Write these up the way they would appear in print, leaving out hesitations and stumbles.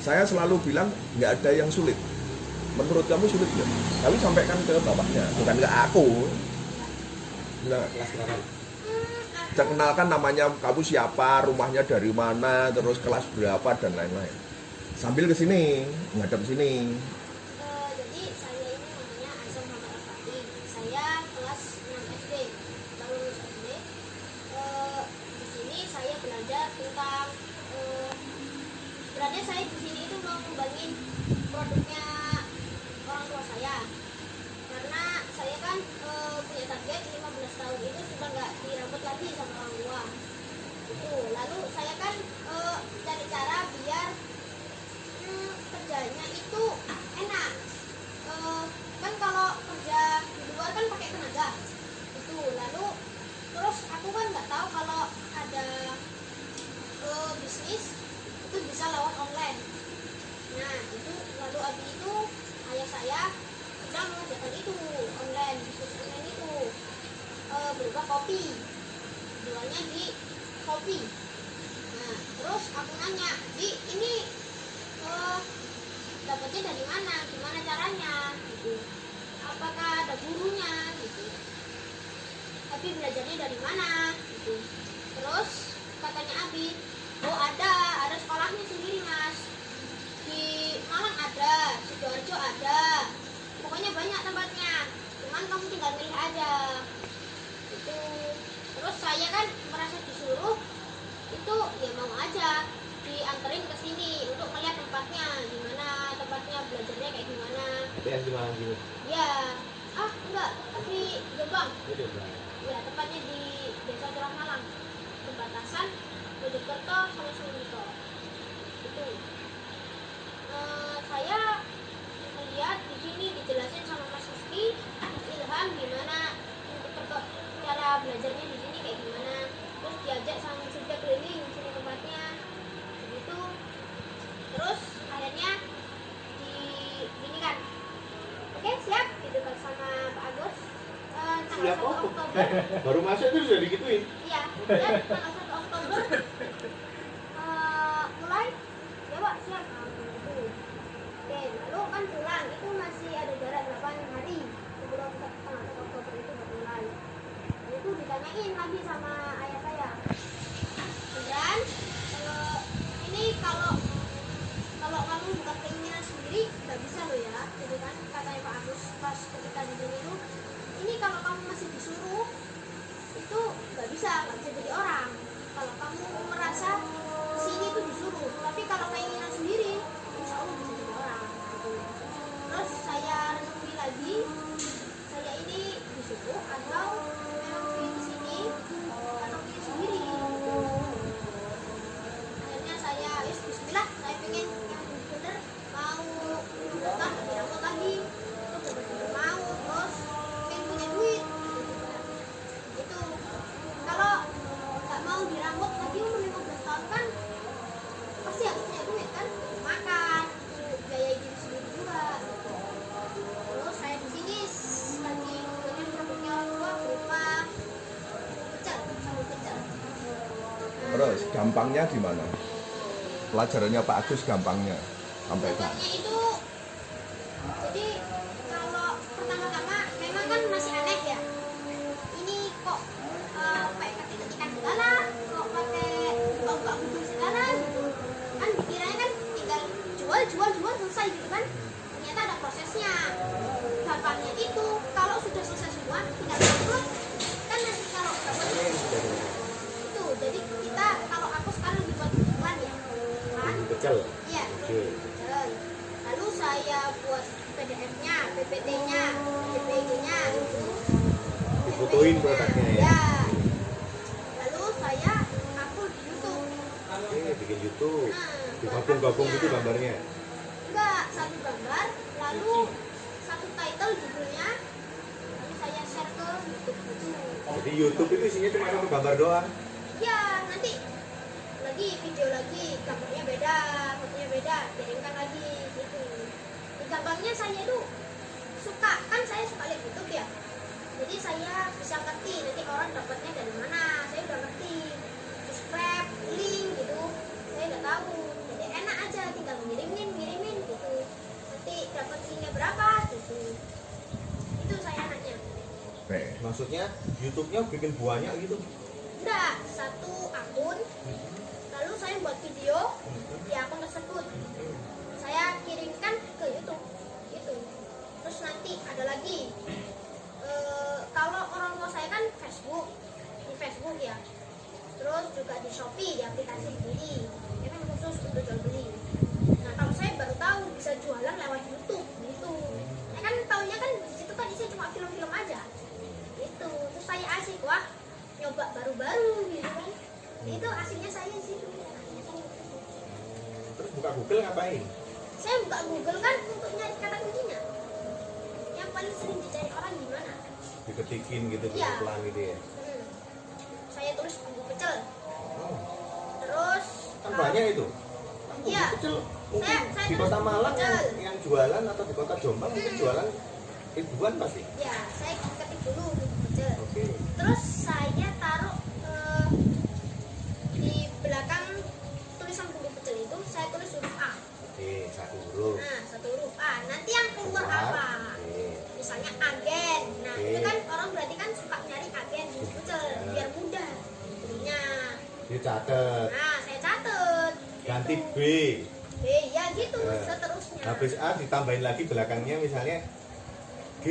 Saya selalu bilang nggak ada yang sulit. Menurut kamu sulit nggak? Tapi sampaikan ke bapaknya, bukan ke aku. Nah, kenalkan namanya kamu siapa, rumahnya dari mana, terus kelas berapa dan lain-lain. Sambil ke sini, ngadep sini. Jadi saya ini namanya Aisyah Muhammad Al-Fatih. Saya kelas 6 SD, baru lulus SD. Di sini saya belajar tentang sebenarnya saya di sini itu mau ngembangin produknya orang tua saya. Karena saya kan punya target 15 tahun itu sudah nggak dirambut lagi sama orang tua. Itu. Lalu saya kan cari cara biar kerjanya itu enak. Kan kalau kerja di luar kan pakai tenaga. Itu. Lalu terus aku kan nggak tahu kalau ada bisnis itu bisa lewat online. Nah itu lalu abis itu ayah saya sudah mengerjakan itu online, bisnis online itu berupa kopi, jualnya di kopi. Nah terus aku nanya, Di ini dapatnya dari mana, gimana caranya gitu, apakah ada gurunya gitu, tapi belajarnya dari mana gitu. Terus katanya Abi, oh ada sekolahnya sendiri mas, di Malang ada, Sidoarjo ada, pokoknya banyak tempatnya, cuman kamu tinggal milih aja itu. Terus saya kan merasa disuruh itu, ya mau aja dianterin ke sini untuk melihat tempatnya gimana, tempatnya belajarnya kayak gimana. TPS di Malang gitu? Ya, enggak, tapi Jombang. Jombang. Ya, tepatnya di Desa Curah Malang, perbatasan Mojokerto sama Sumito. Itu. Saya melihat di sini dijelasin sama Mas Rizky, Mas Ilham gimana untuk cara belajarnya di sini kayak gimana. Terus diajak sama Sylvia keliling di sini tempatnya. Begitu. Terus akhirnya gini kan. Oke, siap gitu kan sama Pak Agus. Tanggal 1 Oktober. Baru masuk itu sudah digituin? Iya, dan tanggal 1 Oktober mulai ya Pak, siap gitu. Oke, lalu kan pulang itu masih ada jarak 8 hari sebelum tanggal 1 Oktober itu baru mulai. Dan itu ditanyain lagi sama ayah saya. Dan ini kalau kamu bukan keinginan sendiri nggak bisa loh ya, gitu kan katanya Pak Agus pas ketika di sini tuh, ini kalau kamu masih disuruh itu nggak bisa jadi orang. Kalau kamu merasa sini tuh disuruh, tapi kalau keinginan sendiri insya Allah bisa jadi orang gitu. Terus saya renungi lagi, saya ini disuruh atau memang pilih di sini atau pilih sendiri gitu. Akhirnya saya bismillah, saya pengen yang bener mau datang dirambut lagi, itu bener-bener mau, terus pengen punya duit gitu. Kalau nggak mau dirambut lagi umur 15 tahun kan pasti harus punya duit kan, makan, biaya diri sendiri juga gitu. Terus saya di sini lagi dengan produknya orang tua berupa pecel, sambal pecel. Terus gampangnya gimana? Pelajarannya Pak Agus gampangnya sampaikan. Gampangnya itu, jadi kalau pertama-tama memang kan masih aneh ya. Ini kok pakai ketik-ketikan segala, kok pakai buka-buka buku segala gitu. Kan dikiranya kan tinggal jual selesai gitu kan. Ternyata ada prosesnya. Gampangnya itu kalau sudah selesai semua tinggal upload. Kan nanti kalau dapat itu, jadi kita kalau aku sekarang dibuat iklan ya. Kan? Pecel? Iya. Oke. Lalu saya buat PDF-nya, PPT-nya, JPG-nya gitu. Difotoin produknya ya? Ya. Lalu saya upload di YouTube. Oke, bikin YouTube. Nah, Digabung-gabung buat gitu artisnya. gambarnya? Enggak, satu gambar, lalu satu title judulnya, lalu saya share ke YouTube gitu. Jadi YouTube itu isinya cuma satu gambar doang? Ya, nanti lagi video lagi, gambarnya beda, fotonya beda, kirimkan lagi gitu. Di gampangnya saya itu suka, kan saya suka lihat YouTube ya. Jadi saya bisa ngerti nanti orang dapatnya dari mana, saya udah ngerti. Subscribe, link gitu, saya udah tahu. Jadi enak aja tinggal mengirimnya. Maksudnya YouTube-nya bikin banyak gitu? Enggak, satu akun. Lalu saya buat video di akun tersebut. Saya kirimkan ke YouTube. Gitu. Terus nanti ada lagi. Kalau orang tua saya kan Facebook, di Facebook ya. Terus juga di Shopee, di aplikasi sendiri. Ini kan khusus untuk jual beli. Nah, kalau saya baru tahu bisa jualan lewat YouTube gitu. Saya kan taunya kan di situ kan isinya cuma film-film aja. Gitu. Terus saya asik, wah, nyoba baru-baru gitu kan. Itu asiknya saya di situ. Terus buka Google ngapain? Saya buka Google kan untuk nyari kata kuncinya. Yang paling sering dicari orang gimana? Diketikin gitu Iya. pelan gitu ya? Saya tulis bumbu pecel. Oh, Terus kan banyak itu. Iya. Kecil. Mungkin Saya di kota tulis Malang kecil. yang jualan atau di kota Jombang mungkin jualan ribuan pasti. Ya, saya ketik dulu bumbu pecel. Oke. Terus saya taruh di belakang tulisan bumbu pecel itu saya tulis huruf A. Oke, satu huruf. Nah, satu huruf A. Nanti yang keluar apa? Oke. Misalnya agen. Nah, Oke. itu kan orang berarti kan suka nyari agen bumbu pecel biar mudah. Belinya. Dicatat. Nah, saya catet. Ganti Gitu. B. Ya gitu Nah, seterusnya. Habis A ditambahin lagi belakangnya misalnya G.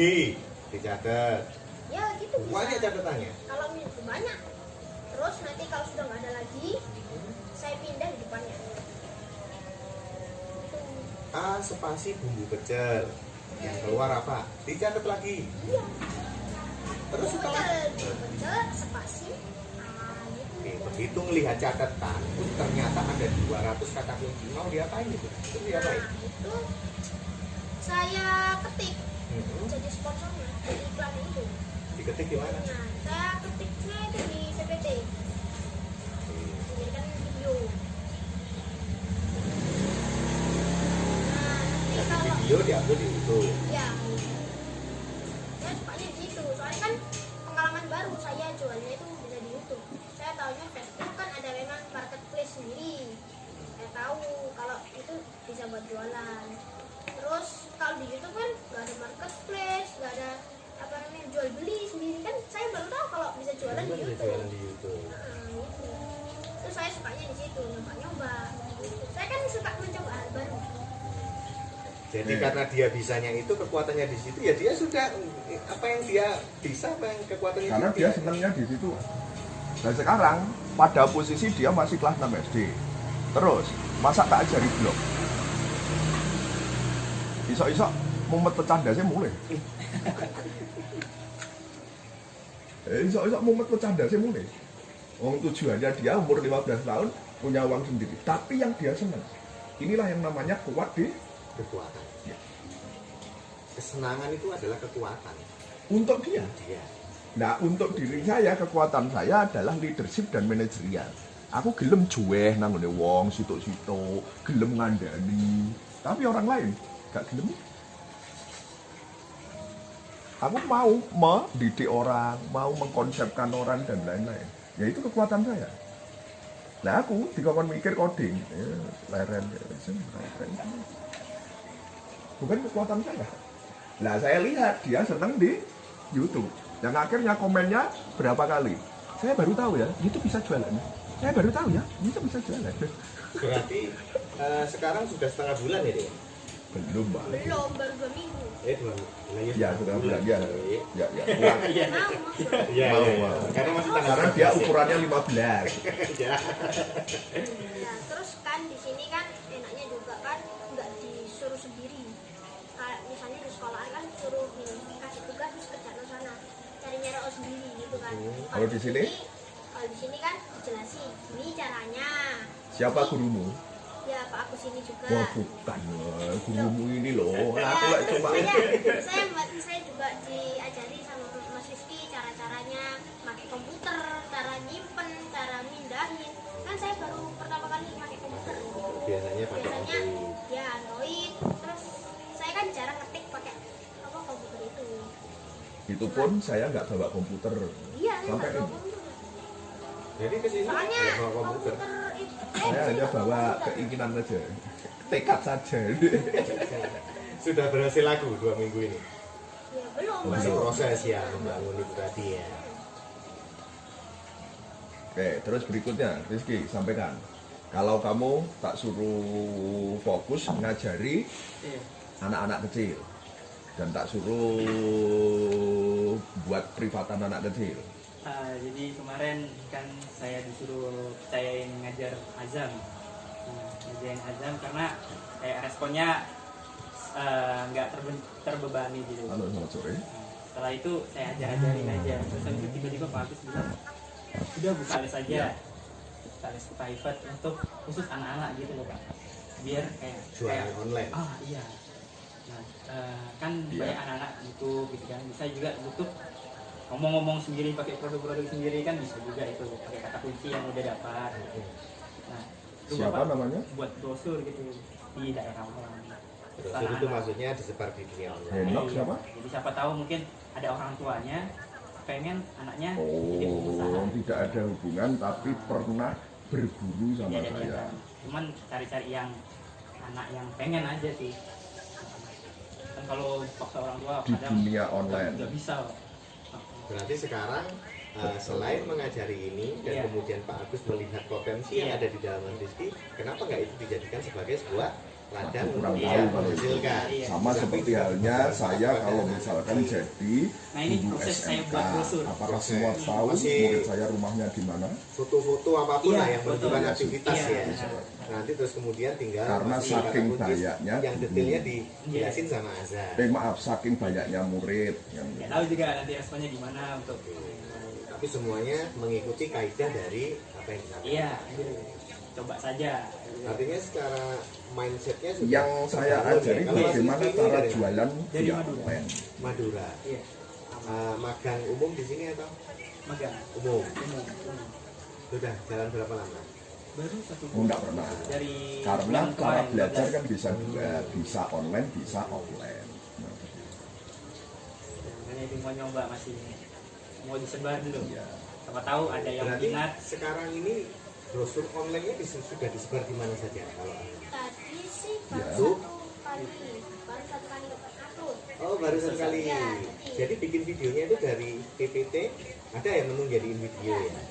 Dicatat. Ya gitu bisa. Banyak catatannya. Kalau banyak. Terus nanti kalau sudah nggak ada lagi, saya pindah di depannya. Gitu. A spasi bumbu pecel. Yang keluar apa? Dicatat lagi. Iya. Terus setelah Bumbu pecel spasi. Gitu. Oke, begitu melihat catatan, ternyata ada 200 kata kunci. Mau diapain itu? Itu diapain? Nah, itu saya ketik jadi sponsornya, jadi iklan itu. Diketik gimana? Nah, saya ketiknya itu di PPT, menjadikan video. Nah, nanti Jadi kalau video diambil di YouTube. ya, saya sukanya di situ. Soalnya kan pengalaman baru saya jualnya itu bisa di YouTube. Saya tahunya Facebook kan ada memang marketplace sendiri. Saya tahu kalau itu bisa buat jualan. Terus kalau di YouTube kan nggak ada marketplace, nggak ada apa namanya jual beli sendiri kan. Saya baru tahu kalau bisa jualan di Bisa YouTube. jualan di YouTube. Nah, gitu. Terus saya sukanya di situ, nyoba-nyoba. Saya kan suka mencoba hal baru. Jadi karena dia bisanya itu, kekuatannya di situ, ya dia sudah apa yang dia bisa, apa yang kekuatannya Karena itu dia senangnya di situ. Dan sekarang pada posisi dia masih kelas 6 SD. Terus masa tak ajari blog. Isok-isok mumet pecandasnya mulai. Isok-isok mumet pecandasnya mulai. Wong tujuannya dia umur 15 tahun punya uang sendiri. Tapi yang dia senang. Inilah yang namanya kuat di kekuatan. Ya. Kesenangan itu adalah kekuatan. untuk dia. Dia. Nah, untuk diri saya, kekuatan saya adalah leadership dan manajerial. Aku gelem juweh nang ngene wong situk-situk, gelem ngandani. Tapi orang lain gak gelem. Aku mau mendidik orang, mau mengkonsepkan orang dan lain-lain. Ya itu kekuatan saya. Nah aku dikon mikir coding, leren. Bukan kekuatan saya. Nah saya lihat dia senang di YouTube. Yang akhirnya komennya berapa kali. Saya baru tahu ya, itu bisa jualan. Saya baru tahu ya, itu bisa jualan. Berarti sekarang sudah setengah bulan ya, Dek? Belum, Mbak. Belum, baru 2 minggu. 2 bulan. Ya, sudah bulan ya. Ya, ya. Mau masuk. Iya, Mau, iya. mau. Karena masih tanggal Sekarang dia 11 ya. ukurannya 15. Ya. Nah, terus kan di sini kan enaknya juga kan nggak disuruh sendiri. Kayak misalnya di sekolah kan suruh kasih tugas terus kerja ke sana, cari-nyari sendiri gitu kan. Kalau di sini? Kalau di sini kan dijelasin, ini caranya. Siapa Ini- gurumu? Ya, Pak Agus ini juga. Wah, bukan. Gurumu ini loh. Aku lah cuma Saya juga diajari sama Mas Rizky cara-caranya pakai komputer, cara nyimpen, cara mindahin. Kan saya baru pertama kali pakai komputer. Biasanya pakai Biasanya Android. ya Android. Terus saya kan jarang ngetik pakai apa komputer itu. itu pun saya nggak bawa komputer. Iya, saya Sampai nggak bawa ini. komputer. Jadi ke sini Soalnya nggak bawa komputer. itu Saya hanya bawa keinginan saja, tekad saja. Sudah berhasil laku 2 minggu ini. Ya belum. masih proses ya membangun itu tadi ya. Oke, terus berikutnya Rizky sampaikan. Kalau kamu tak suruh fokus ngajari Iya. anak-anak kecil dan tak suruh buat privatan anak kecil. Jadi kemarin kan saya disuruh percayain ngajar azam. Ngajarin azam karena kayak responnya nggak terbebani gitu. Halo, selamat sore. Setelah itu saya ajarin aja. Terus habis itu tiba-tiba Pak Agus bilang, udah buka les aja. Buka les private untuk khusus anak-anak gitu loh Pak. Biar kayak Jualan online. iya. Nah, kan Iya. banyak anak-anak YouTube gitu kan. Bisa juga YouTube ngomong-ngomong sendiri pakai produk-produk sendiri kan bisa juga itu pakai kata kunci yang udah dapat. Nah, itu Siapa Bapak namanya? buat brosur gitu di daerah orang. Terus itu maksudnya disebar di dunia online. Henok siapa? Jadi siapa tahu mungkin ada orang tuanya pengen anaknya jadi pengusaha. Oh, tidak ada hubungan tapi pernah berburu sama Iya, saya. iya. Cuman cari-cari yang anak yang pengen aja sih. Kan kalau paksa orang tua Di kadang dunia online. nggak bisa. Berarti sekarang selain mengajari ini dan Iya. kemudian Pak Agus melihat potensi yang Iya. ada di dalam Rizky, kenapa nggak itu dijadikan sebagai sebuah ladang Aku kurang untuk tahu dia kalau itu. menghasilkan? Iya. Sama seperti halnya saya kalau misalkan jadi Nah, ini guru proses saya SMK, buat brosur. apakah Proses. semua tahu Masih- murid saya rumahnya di mana? Foto-foto apapun Iya, lah yang foto. menunjukkan aktivitas Iya. ya. Nanti terus kemudian tinggal Karena masih saking kata kunci banyaknya yang guru. detailnya dijelasin sama Azhar. Maaf, saking banyaknya murid yang Nggak tahu juga nanti responnya gimana untuk Tapi semuanya mengikuti kaidah dari apa yang disampaikan. iya gitu. Coba saja. Artinya secara mindsetnya sudah yang saya terbangun ya. ajari Kalau bagaimana Rizky ini cara dari jualan Dari via Madura. online. Madura. Iya. Magang umum di sini atau Magang. umum? Umum. Sudah jalan berapa lama? Baru satu Oh, enggak pernah. dari Karena bulan cara kemarin, belajar 12. kan bisa dua, bisa online, bisa offline. Nah, Makanya itu mau nyoba masih mau disebar dulu. iya. Siapa tahu ada yang Berarti minat. sekarang ini brosur online-nya sudah disebar di mana saja? Kalau Tadi sih Ya. baru satu kali dapat upload. oh baru sekali. Iya. Jadi bikin videonya itu dari PPT, ada yang menu jadiin video ya.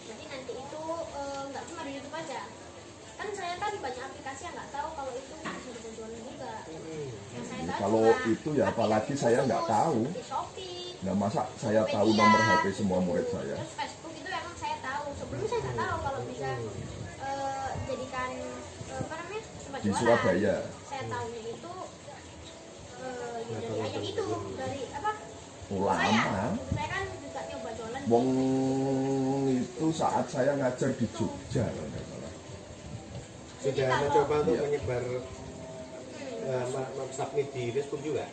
Jadi nanti itu nggak cuma di YouTube aja. Kan saya kan banyak aplikasi yang nggak tahu kalau itu bisa dijualin juga. Yang saya tahu Kalau cuma itu ya apalagi saya nggak tahu. Di Shopee, Nah, masa saya tahu nomor HP semua murid saya? terus Facebook itu emang saya tahu. Sebelumnya saya nggak tahu kalau bisa jadikan apa namanya tempat Di jualan. Surabaya. Saya tahunya itu ya dari ayah itu dari apa? Lama. Saya kan juga nyoba jualan. Wong itu saat saya ngajar di Jogja kalau nggak salah. Sudah kalau- mencoba untuk Iya. menyebar submit di Facebook juga?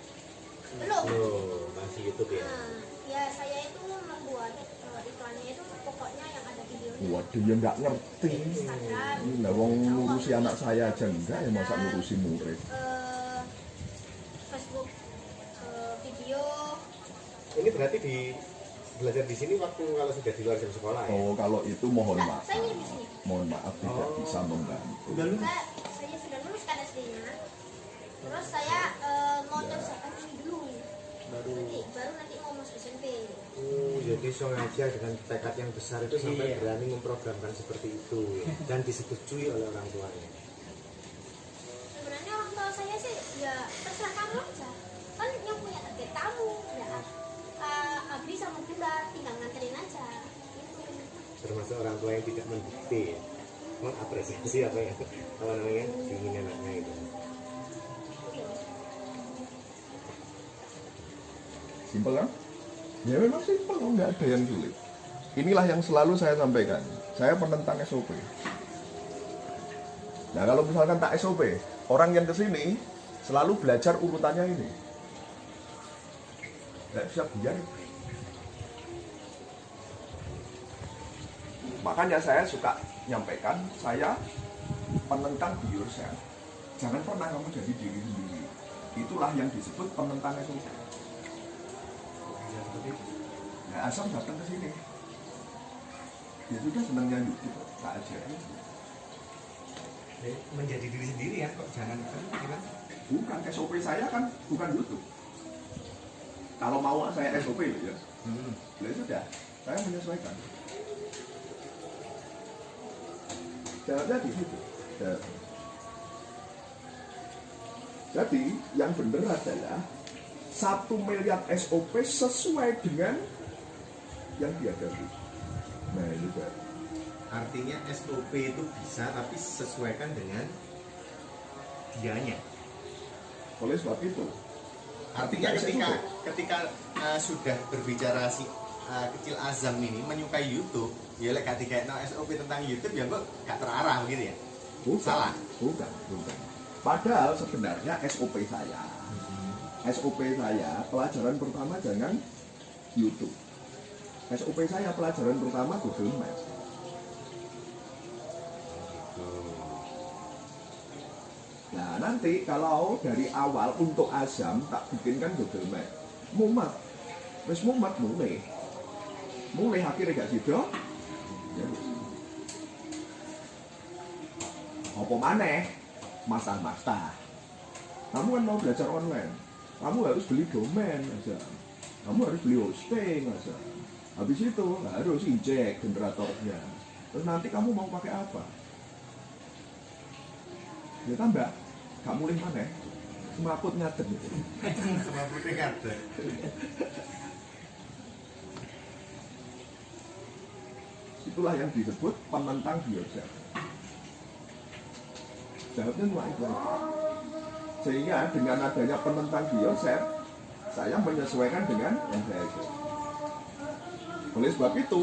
Belum. Loh, masih YouTube ya? Nah, ya saya itu membuat iklannya itu pokoknya yang ada videonya. Waduh, ya nggak ngerti. Instagram. Nah, wong ngurusi anak saya aja enggak ya masa ngurusi murid. Facebook video. Ini berarti di belajar di sini waktu kalau sudah di luar jam sekolah ya? Oh, kalau itu mohon Enggak, maaf. saya ngirim di sini. Mohon maaf tidak Oh. bisa membantu. Udah lu Saya sudah lulus kan SD-nya. Terus saya mau nyelesaikan ini dulu. Baru nanti mau masuk SMP. Jadi so ngajar dengan tekad yang besar itu sampai Iya. berani memprogramkan seperti itu dan disetujui oleh orang tuanya. Sebenarnya orang tua saya sih ya terserah kamu aja. Kan yang punya target kamu. Ya Abdi sama Bunda tinggal nganterin aja. Gitu. Termasuk orang tua yang tidak mendikte ya, mengapresiasi apa namanya keinginan anaknya itu. Simpel kan? Ya memang simpel, nggak ada yang sulit. Inilah yang selalu saya sampaikan. Saya penentang SOP. Nah kalau misalkan tak SOP, orang yang kesini selalu belajar urutannya ini. Nggak bisa biar. Makanya saya suka nyampaikan, saya penentang be yourself. Jangan pernah kamu jadi diri sendiri. Itulah yang disebut penentang SOP. Nah, asal datang ke sini. Ya sudah senangnya YouTube, tak ajarin. Menjadi diri sendiri ya, kok jangan gimana? Bukan SOP saya kan bukan YouTube. Kalau mau saya SOP ya, Hmm. ya sudah, saya menyesuaikan. Jawabnya di situ. Jadi yang benar adalah 1 miliar SOP sesuai dengan yang dihadapi. Nah itu kan. Artinya SOP itu bisa tapi sesuaikan dengan dianya. Oleh sebab itu, Artinya ketika ketika sudah berbicara si kecil Azam ini menyukai YouTube, ya lek ketika SOP tentang YouTube ya kok gak terarah gitu ya. bukan, Salah. bukan. Padahal sebenarnya SOP saya pelajaran pertama jangan YouTube. SOP saya pelajaran pertama Google Maps. Nah nanti kalau dari awal untuk Azam tak bikinkan Google Maps, mumet, wis mumet mulai akhirnya gak sido, ya wis. Apa maneh, masta. Kamu kan mau belajar online, kamu harus beli domain aja, kamu harus beli hosting aja. Habis itu harus injek generatornya. Terus nanti kamu mau pakai apa? Ya tambah, gak mulai mana? Semaput ngadem itu. Semaputnya kata. Itulah yang disebut penentang bioset. Jawabnya cuma itu aja. Sehingga dengan adanya penentang bioset, saya menyesuaikan dengan yang saya itu. Oleh sebab itu,